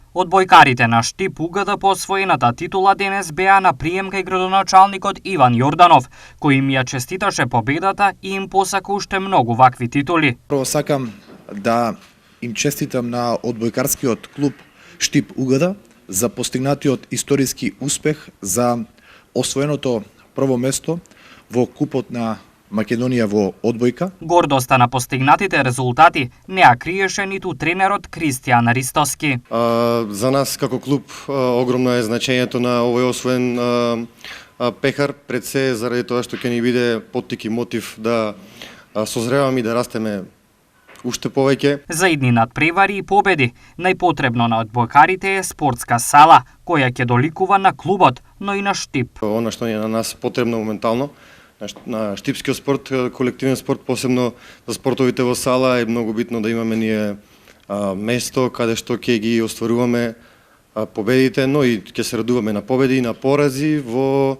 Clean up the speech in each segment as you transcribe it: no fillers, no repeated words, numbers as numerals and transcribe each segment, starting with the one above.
Одбојкарите на Штип УГД по освоената титула денес беа на прием кај градоначалникот Иван Јорданов, кој им ја честиташе победата и им посака уште многу вакви титули. Прво сакам да им честитам на одбојкарскиот клуб Штип УГД за постигнатиот историски успех, за освоеното прво место во Купот на Македонија во одбојка. Гордоста на постигнатите резултати не ја криеше ниту тренерот Кристијан Ристоски. За нас како клуб огромно е значењето на овој освоен пехар, пред се заради тоа што ќе ни биде поттик и мотив да созреваме и да растеме уште повеќе. За идни надпревари и победи, најпотребно на одбојкарите е спортска сала, која ќе доликува на клубот, но и на Штип. Она што е на нас потребно моментално, на штипскиот спорт, колективен спорт, посебно за спортовите во сала, е многу битно да имаме ние место каде што ќе ги остваруваме победите, но и ќе се радуваме на победи и на порази во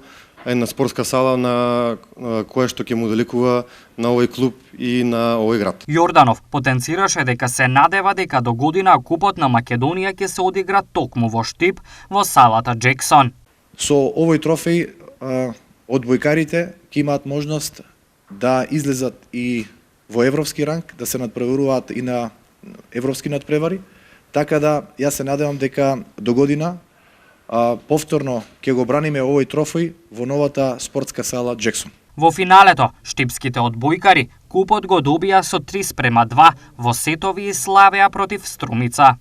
една спортска сала на која што ќе му доликува на овој клуб и на овој град. Јорданов потенцираше дека се надева дека до година Купот на Македонија ќе се одигра токму во Штип во салата Джексон. Со овој трофеј одбојкарите ќе имаат можност да излезат и во европски ранг, да се надпреваруваат и на европски надпревари, така да јас се надевам дека до година повторно ќе го браниме овој трофеј во новата спортска сала Джексон. Во финалето, штипските одбојкари Купот го добија со 3:2 во сетови и славеа против Струмица.